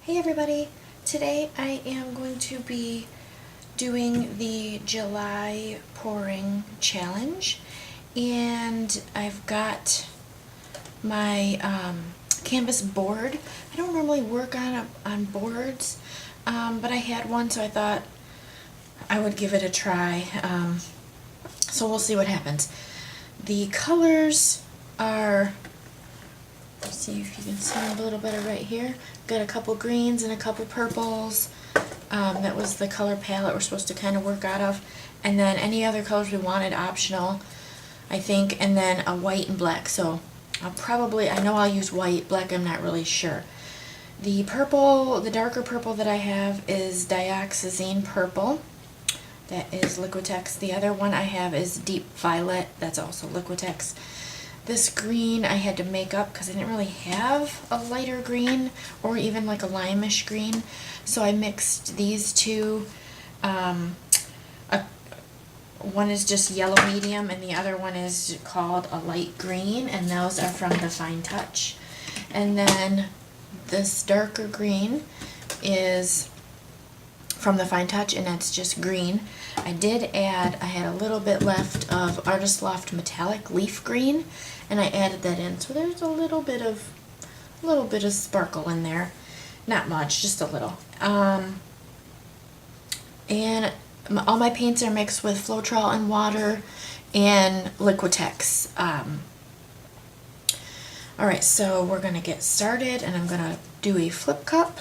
Hey everybody! Today I am going to be doing the July pouring challenge, and I've got my canvas board. I don't normally work on boards, but I had one, so I thought I would give it a try. So we'll see what happens. The colors are, let's see if you can see a little better right here. Got a couple greens and a couple purples. That was the color palette we're supposed to kind of work out of. And then any other colors we wanted, optional, I think. And then a white and black. So I know I'll use white. Black, I'm not really sure. The purple, the darker purple that I have is Dioxazine purple. That is Liquitex. The other one I have is deep violet. That's also Liquitex. This green I had to make up because I didn't really have a lighter green or even like a limeish green. So I mixed these two. One is just yellow medium and the other one is called a light green, and those are from the Fine Touch. And then this darker green is from the Fine Touch, and that's just green. I had a little bit left of Artist Loft Metallic Leaf Green, and I added that in. So there's a little bit of sparkle in there. Not much, just a little. And all my paints are mixed with Floetrol and water and Liquitex. Alright, so we're going to get started, and I'm going to do a flip cup.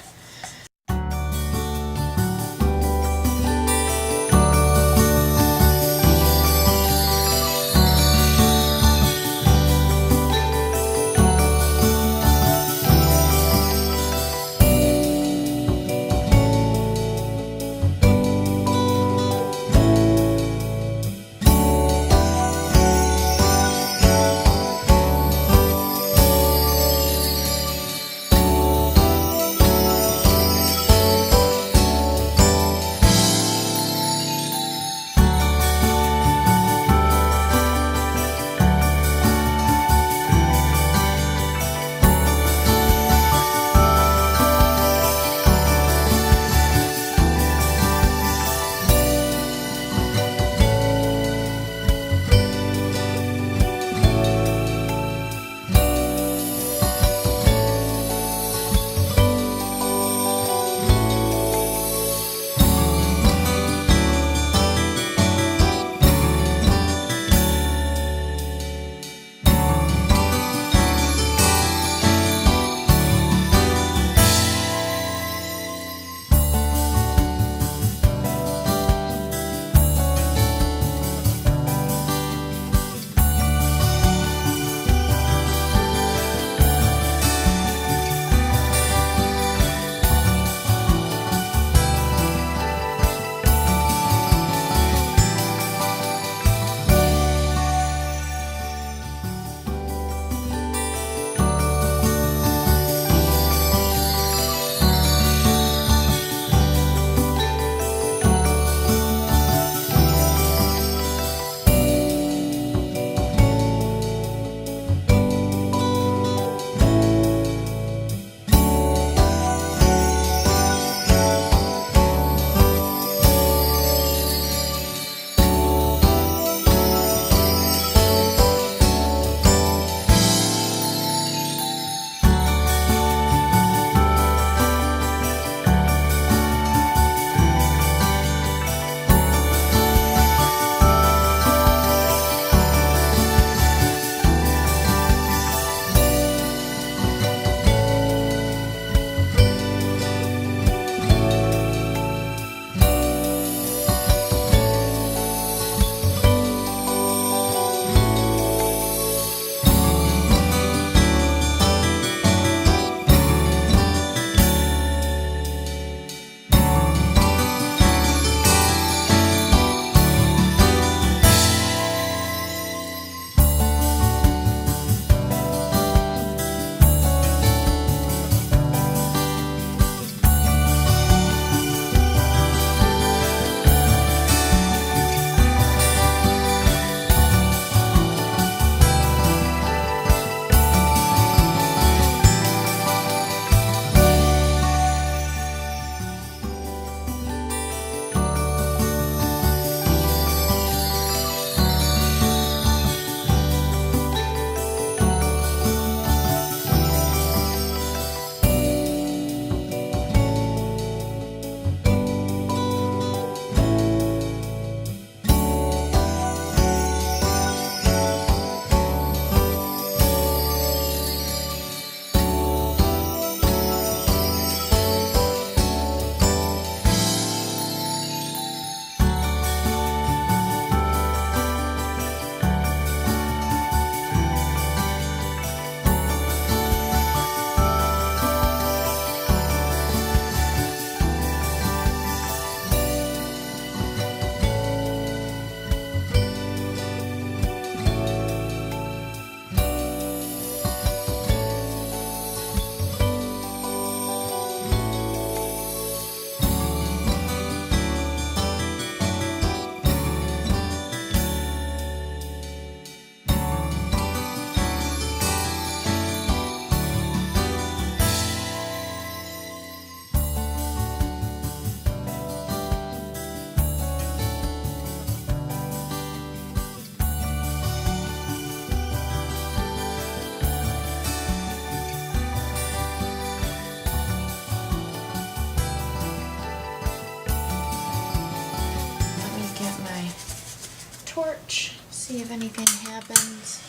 anything happens.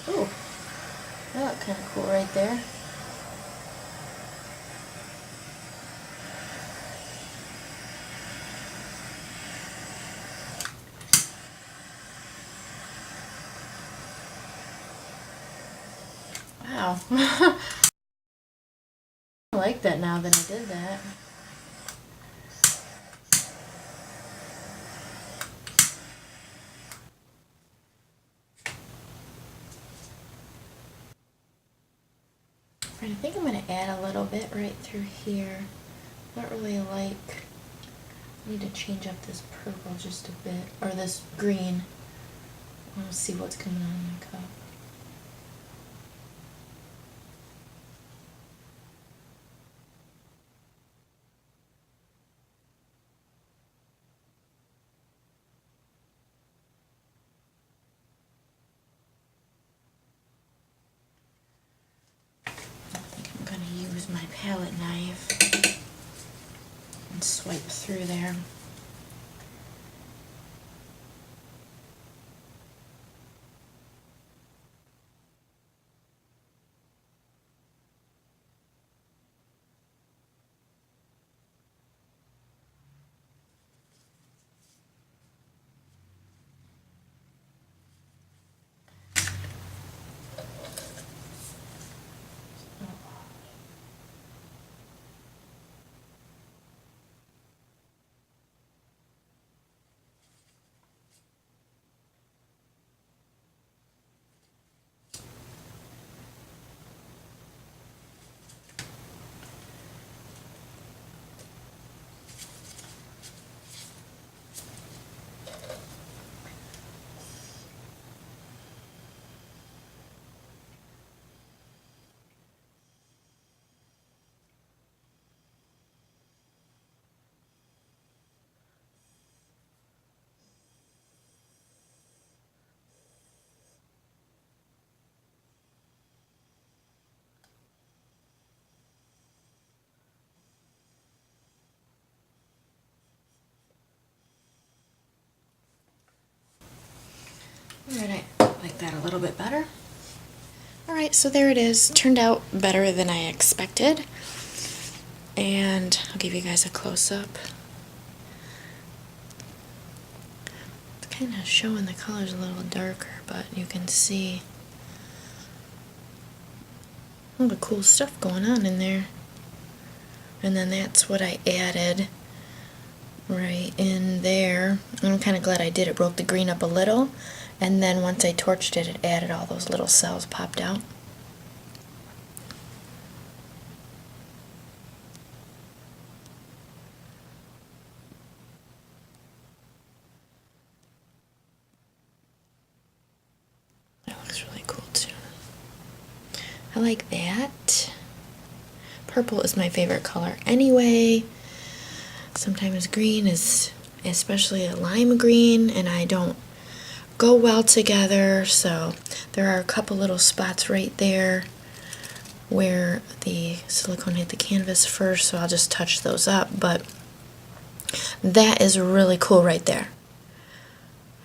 Ooh, that looked kind of cool right there. Wow. I like that now that I did that. I think I'm going to add a little bit right through here. Not really like, I need to change up this purple just a bit, or this green. I want to see what's coming on in my cup. I think I'm going to use my palette knife and swipe through there. Alright, I like that a little bit better. Alright, so there it is. Turned out better than I expected. And I'll give you guys a close-up. It's kind of showing the colors a little darker, but you can see all the cool stuff going on in there. And then that's what I added right in there. I'm kind of glad I did. It broke the green up a little. And then once I torched it, it added all those little cells popped out. That looks really cool too. I like that. Purple is my favorite color anyway. Sometimes green is, especially a lime green, and I don't go well together, so there are a couple little spots right there where the silicone hit the canvas first, so I'll just touch those up, but that is really cool right there.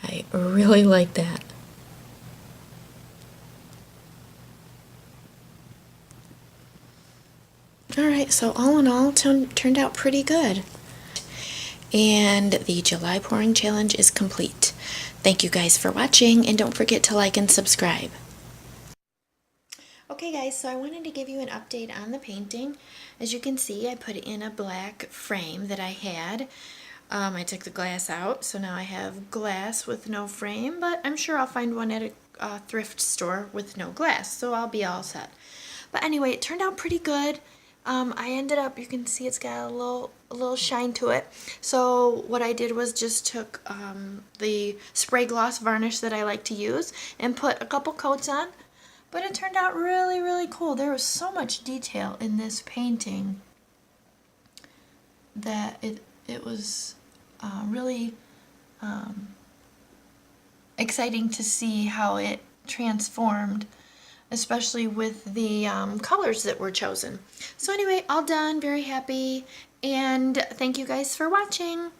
I really like that. Alright, so all in all, turned out pretty good. And the July pouring challenge is complete. Thank you guys for watching, and don't forget to like and subscribe. Okay guys, so I wanted to give you an update on the painting. As you can see, I put it in a black frame that I had. I took the glass out, so now I have glass with no frame, but I'm sure I'll find one at a thrift store with no glass, so I'll be all set. But anyway, it turned out pretty good. I ended up, you can see it's got a little shine to it. So what I did was just took the spray gloss varnish that I like to use and put a couple coats on. But it turned out really, really cool. There was so much detail in this painting that it was really exciting to see how it transformed, especially with the colors that were chosen. So anyway, all done, very happy, and thank you guys for watching.